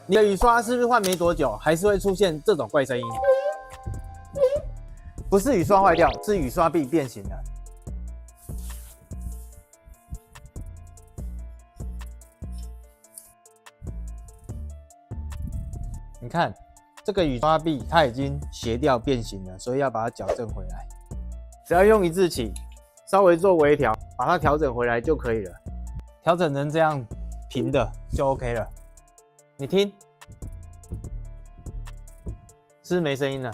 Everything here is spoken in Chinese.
你的雨刷是不是换没多久，还是会出现这种怪声音？不是雨刷坏掉，是雨刷臂变形了。你看，这个雨刷臂它已经斜掉变形了，所以要把它矫正回来。只要用一字起，稍微做微调，把它调整回来就可以了。调整成这样平的就 OK 了。你听，是不是没声音了？